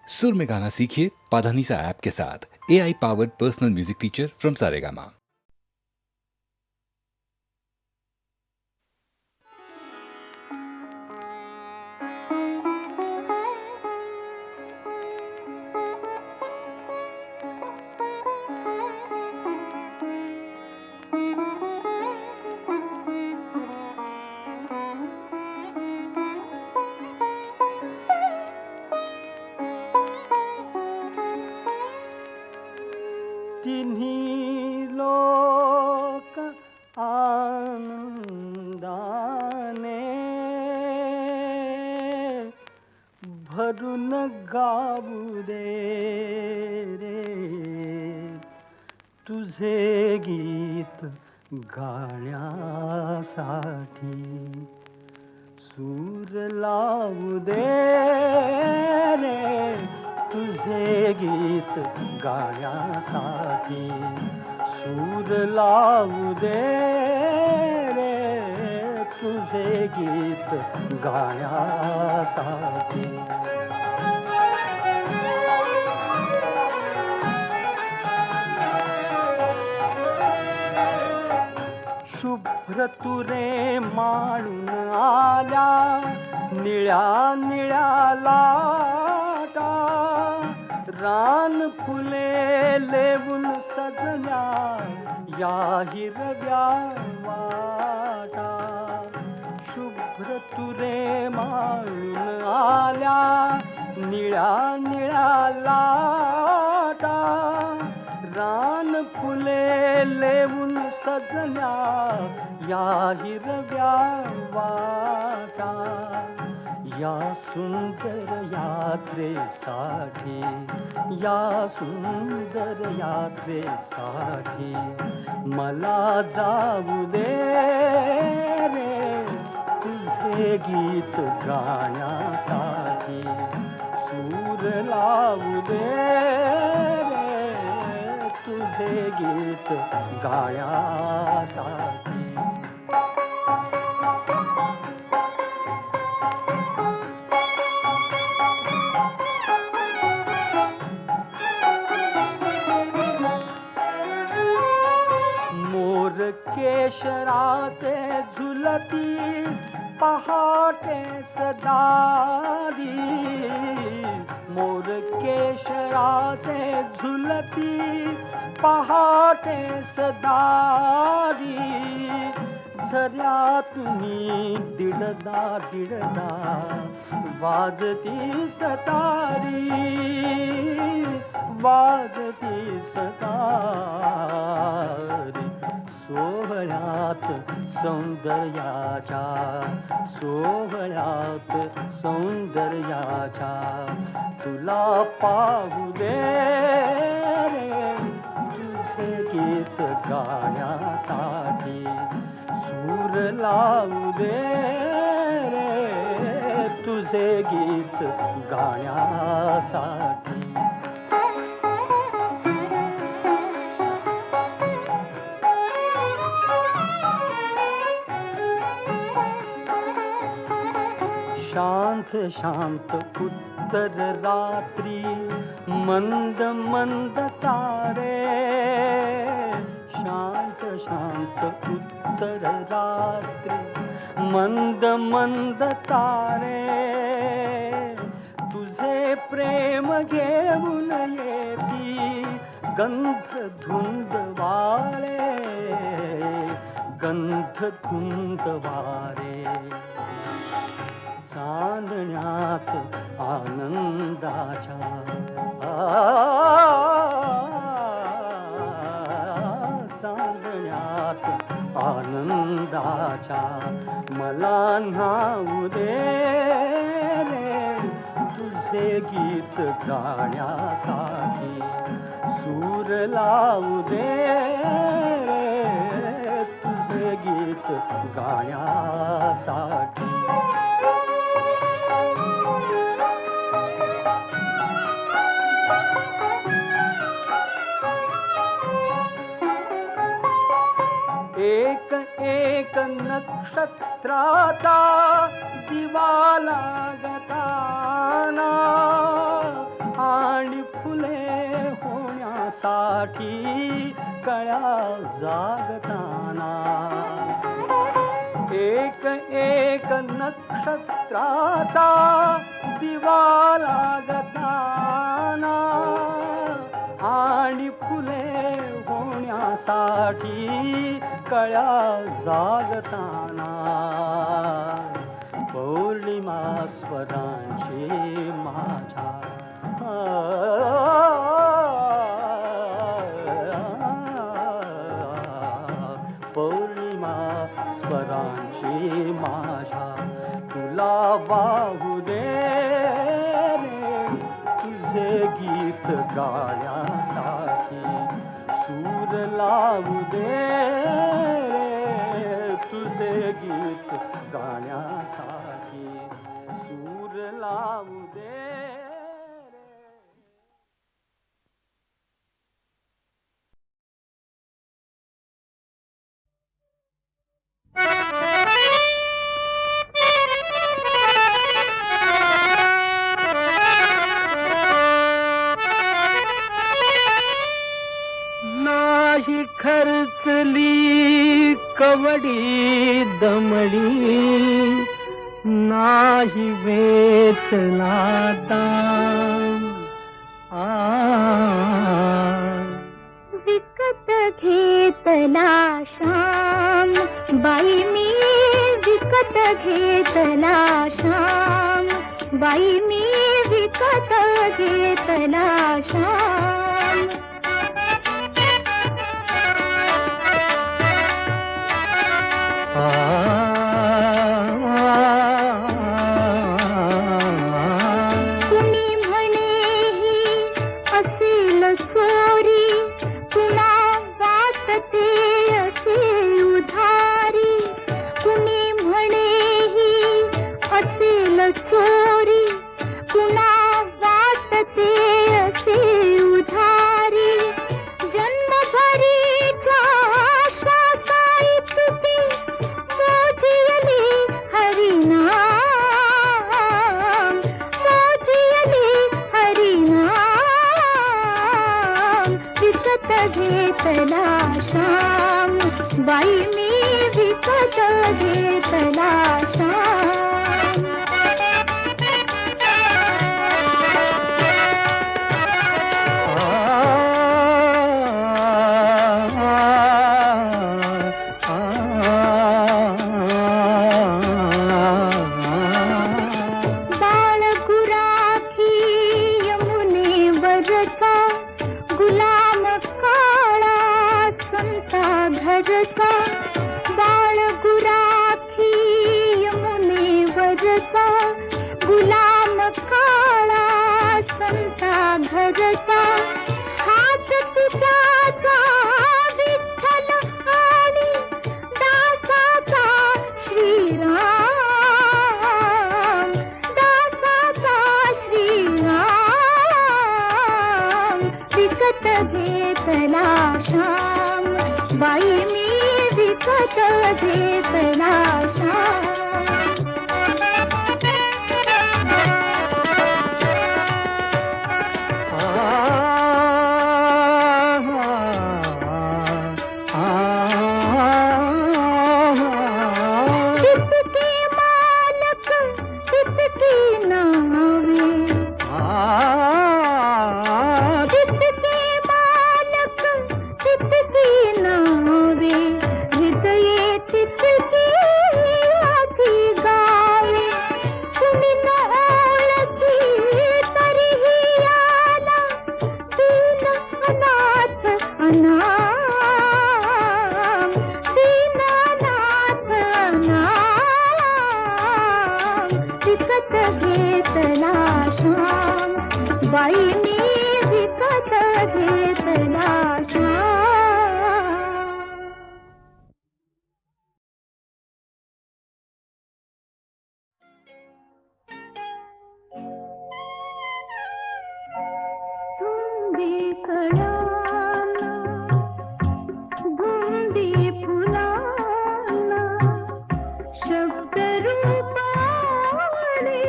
सुर में गाना सीखिए पाधानीसा ऐप के साथ। AI powered personal music teacher from Saregama. तिन्ही लोक आनंदाने भरून गाऊ दे रे तुझे गीत गाण्यासाठी सूर लावू दे रे तुझे गीत गाण्यासाठी सूर लावू दे रे तुझे गीत गाण्यासाठी शुभ्र तुरे माळून आल्या निळ्या निळ्या लाटा रान फुले लेवून सजल्या या हिरव्या वाटा शुभ्र तुरे माळून आल्या निळ्या निळ्या लाटा रान फुले लेवून सजल्या या हिरव्या वाटा या सुंदर यात्रेसाठी या सुंदर यात्रेसाठी मला जाऊ दे रे तुझे गीत गाण्यासाठी सूर लावू दे रे तुझे गीत गाण्यासाठी मोर केशराचे झुलती पहाटे सदारी मोर केशराचे झुलती पहाटे सदारी झऱ्यातूनी दिडदा दिडदा वाजती सतारी वाजती सतारी सोहळ्यात सौंदर्याच्या सोहळ्यात सौंदर्याच्या तुला पाहू दे रे तुझे गीत गाण्यासाठी सूर लावू दे रे तुझे गीत गाण्यासाठी शांत शांत उत्तर रात्री मंद मंद तारे शांत शांत उत्तर रात्री मंद मंद तारे तुझे प्रेम घेऊन येती गंध धुंद वारे गंध धुंद वारे चांदण्यात आनंदाच्या चांदण्यात आनंदाच्या मला न्हाऊ दे रे तुझे गीत गाण्यासाठी सूर लावू दे रे तुझे गीत गाण्यासाठी एक एक नक्षत्राचा दिवा लागताना कळ्या जागताना एक एक नक्षत्राचा दिवा लागताना आणि फुले होण्यासाठी कळ्या जागताना पौर्णिमा स्वरांची माझ्या पौर्णिमा स्वरांची माझ्या तुला वाहू दे रे तुझे गीत गाण्यासाठी सूर लावू दे रे तुझे गीत गाण्यासाठी सूर लावू दे नाही खर्चली कवडी दमडी नाही वेचला दाम विकत घेतला श्याम बाई मी विकत घेतला श्याम बाई मी विकत घेतला श्याम कुणी म्हणे असेल चोरी कुणा वाटते असे उधारी कुणी म्हणे असेल चोरी कुणा वाटते असे उधारी जन्मभरीच्या श्वासा इतकी मोजियली हरिनाम मोजियली हरिनाम विकत घेतला श्याम बाई मी विकत घेतला श्याम बाळ गुराखी यमुनेवरचा गुलाम काळा संता घरचा हात तुझ्याचा विठ्ठल आणि दासाचा श्रीराम दासाचा श्रीराम विकत घेतला श्याम बाई मी विकत घेतला श्याम कितके मालक कितकी नावे कितके मालक कितकी नावे हृदये तितकी आजी गावे कुणी न ओळखी तरीही आला दीन अनाथ अनाम दीनानाथ अनाम विकत घेतला श्याम बाई मी विकत घेतला श्याम धुंदी कळाना धुंदी फुलाना शब्द रूपाने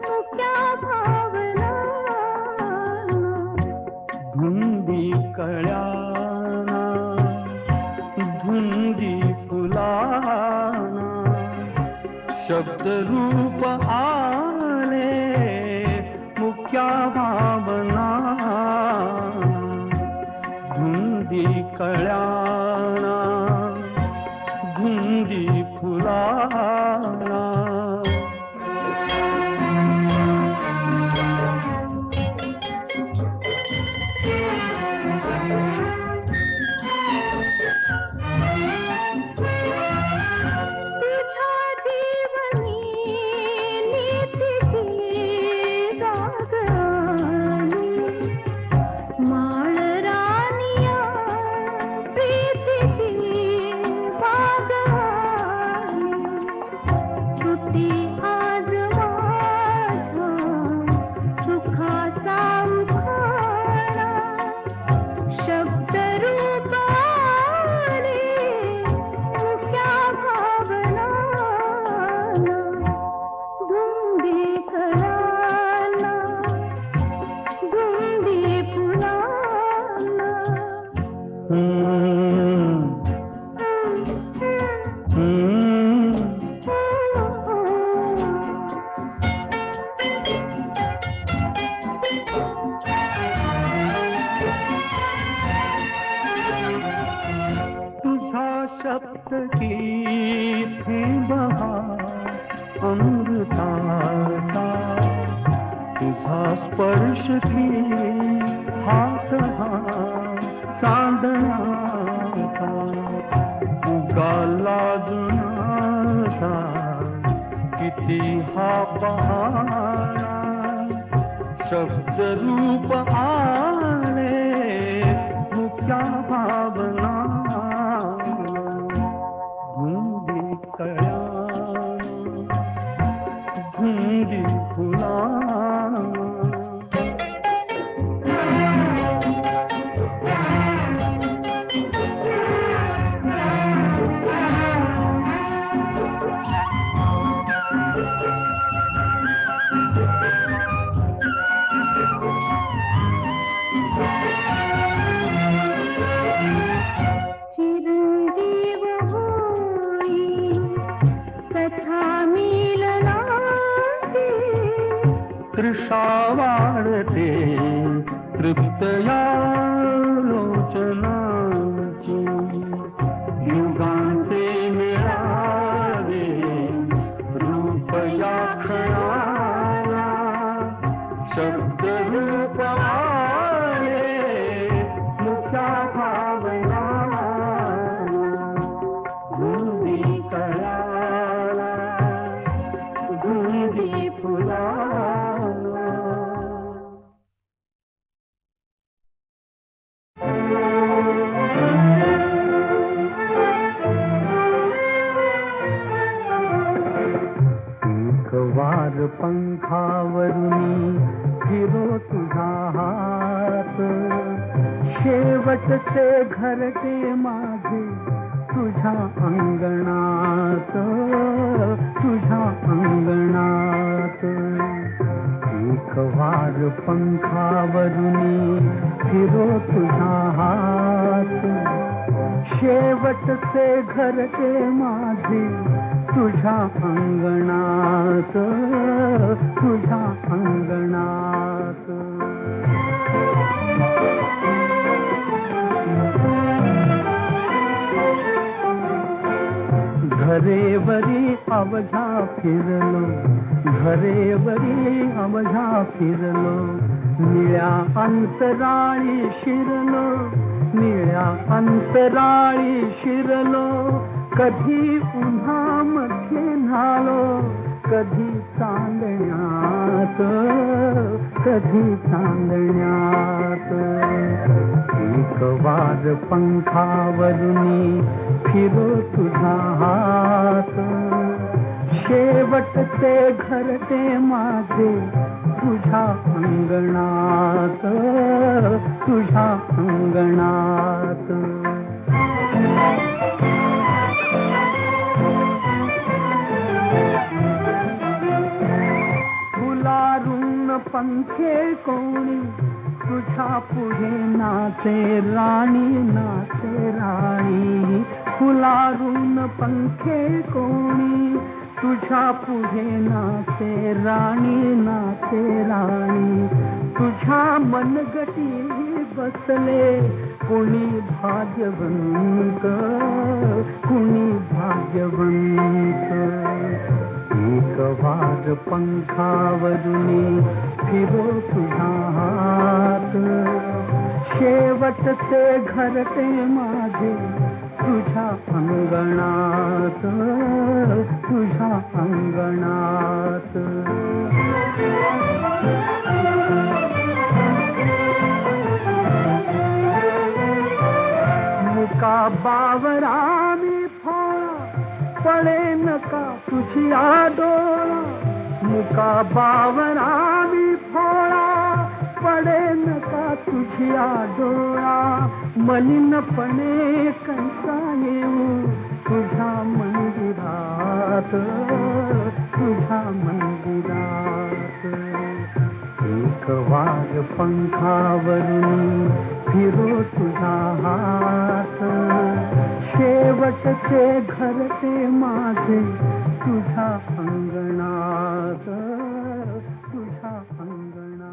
मुक्या भावना धुंदी शब्द रूप आले मुक्या भावना धुंदी कळ्याना धुंदी फुलाना अमृताचा तुझा स्पर्श की हात हा चांदण्याचा उगाला जुनाचा किती हा पहारा शब्द रूप आले मुक्या भावना धुंदी कळ्याना धुंदी फुलाना चिरंजीव होई कथा मिलनाची तृषा वाढते तृप्त या लोचनाची युगांचे मिळावे रूप या क्षणाला शब्द रूप आले मुक्या भावना धुंदी कळ्याला धुंदी फुलाना एक वार पंखावरुनी फिरो तुझा हात शेवटचे घरटे माझे तुझ्या अंगणात तुझ्या अंगणात एक वार पंखावरुनी फिरो तुझा हात शेवटचे घरटे माझे तुझ्या अंगणात तुझ्या अंगणात घरेवरी अवघा फिरलो घरेवरी अवघा फिरलो निळ्या अंतराळी शिरलो निळ्या अंतराळी शिरलो कधी उन्हामध्ये न्हालो कधी चांदण्यात कधी चांदण्यात एक वार पंखावरुनी फिरो तुझा हात शेवटचे घरटे माझे तुझ्या अंगणात तुझ्या अंगणात फुलारून पंखे कोणी तुझ्या पुढे नाचे राणी नाचे राणी फुलारून पंखे कोणी तुझ्या पुढे नाचे राणी नाचे राणी, तुझ्या मनगटी बसले कोणी भाग्यवंत, कोणी भाग्यवंत. एक वार पंखावरून फिरो तुझा हात, शेवटचे घरटे माझे तुझ्या अंगणात, तुझ्या अंगणात. मुका बावरा मी फोळा पडे नका तुझी आडोळा, मुका बावरा मी फोळा पडे नका तुझी आडोळा. मलिनपणे कंसा येऊ तुझ्या मंदिरात, तुझ्या मंदिरात. एक वार पंखावरून फिरो तुझा हात, शेवटचे घरटे माझे तुझ्या अंगणात, तुझ्या अंगणात.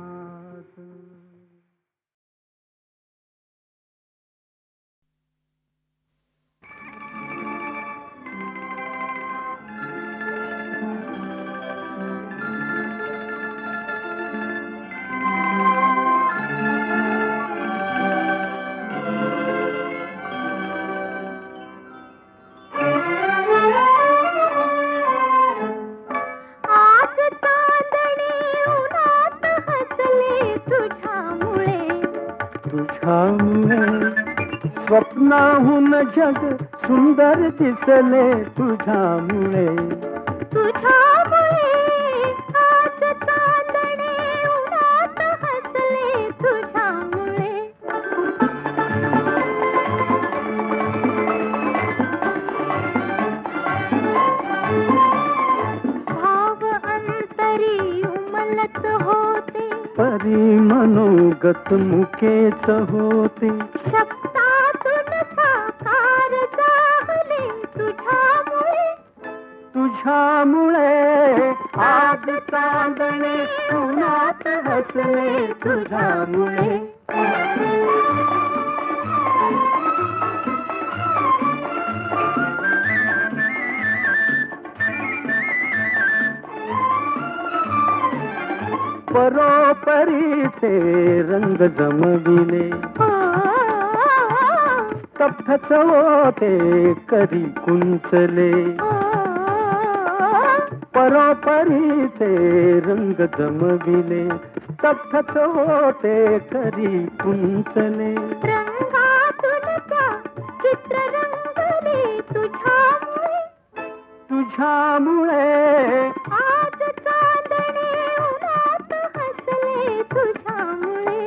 स्वप्नाहून जग सुंदर दिसले तुझ्यामुळे, तुझ्यामुळे आज चांदणे उन्हात हसले तुझ्यामुळे. भाव अंतरी उमलत होते, परी मनोगत मुकेच होते. तुझ्यामुळे आज चांदणे उन्हात हसले तुझ्यामुळे. परोपरीचे रंग जमविले, स्तब्धच होते करी कुंचले. परोपरीचे रंग जमविले, स्तब्धच होते करी कुंचले. रंगातून त्या चित्र रंगले तुझ्यामुळे, तुझ्यामुळे आज चांदणे उन्हात हसले तुझ्यामुळे.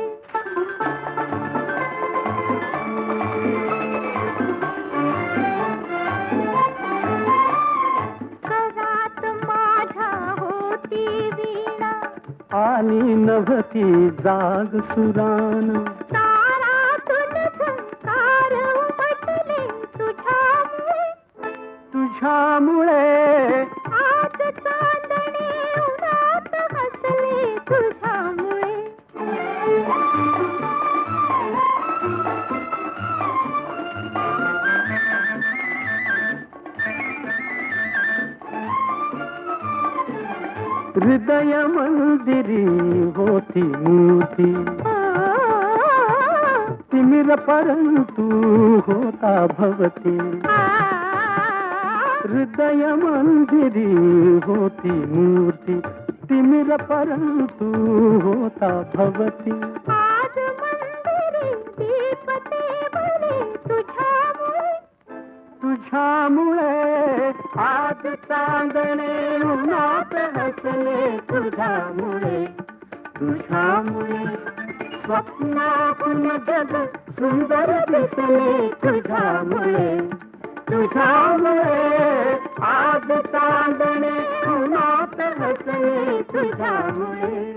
आणि नभती जाग सुरान, तारातून झंकार उमटले तुझ्यामुळे, तुझ्यामुळे आज चांदणे उन्हात हसले तुझ्यामुळे. हृदय मंदिरी होती मूर्ती, तिमिर परंतु होता भवती. हृदय मंदिरी होती मूर्ती, तिमिर परंतु होता भवती. आज मंदिरी दीप तेवले तुझ्यामुळे, तुझ्यामुळे आज चांदणे उन्हात हसले तुझ्यामुळे. तुझ्यामुळे स्वप्नातून जग सुंदर दिसले तुझ्यामुळे. तुझ्यामुळे आज चांदणे उन्हात हसले तुझ्यामुळे.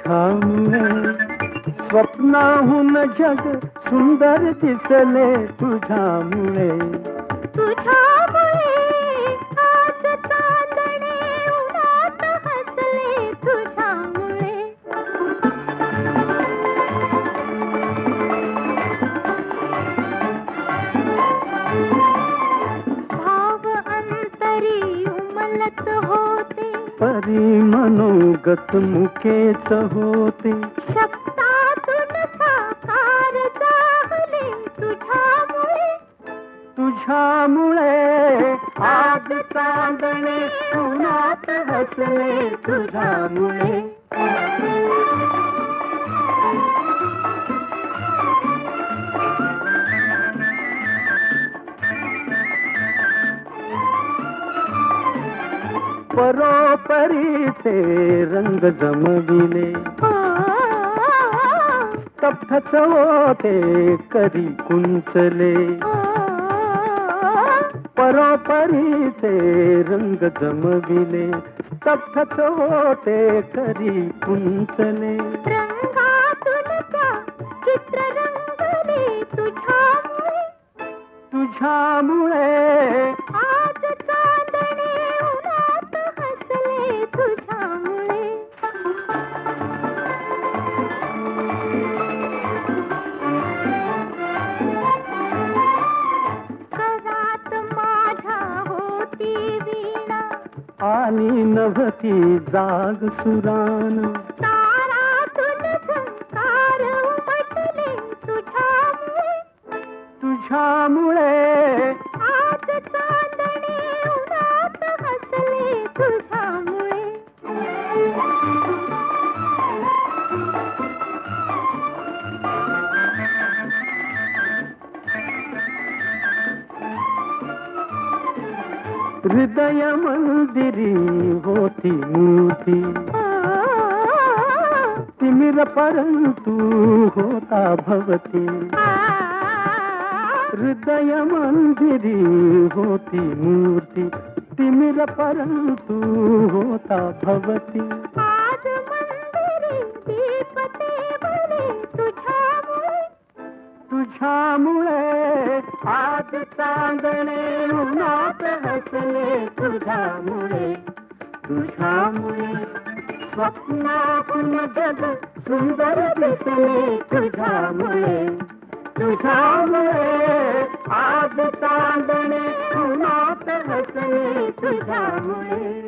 तुझ्यामुळे स्वप्नाहून जग सुंदर दिसले तुझ्यामुळे तुझ्यामुळे आज चांदणे उन्हात हसले तुझ्यामुळे भाव अंतरी उमलत होते परी मनोगत मुकेच होते शब्दातून साकार झाले तुझ्यामुळे तुझ्यामुळे आज चांदणे उन्हात हसले तुझ्यामुळे परोपरीचे रंग जमविले हो स्तब्धच होते करी कुंचले परोपरीचे रंग जमविले स्तब्धच होते करी कुंचले रंगातून त्या चित्र रंगले तुझ्यामुळे तुझ्यामुळे आज चांदणे उन्हात हसले तुझ्यामुळे करात माझ्या होती वीणा आणि नभती जाग सुरान तारातून झंकार उमटले तुझ्यामुळे तुझ्यामुळे आज चांदणे उन्हात हसले तुझ्यामुळे हृदय मंदिरी होती मूर्ती तिमिर परंतु होता भवती हृदय मंदिरी होती मूर्ती तिमिर परंतु होता भवती आज मंदिरी दीप तेवले तुझ्यामुळे तुझ्यामुळे आज चांदणे उन्हात हसले तुझ्यामुळे तुझ्यामुळे स्वप्नातून जग सुंदर दिसले तुझ्यामुळे तुझ्यामुळे आज चांदणे उन्हात हसले तुझ्यामुळे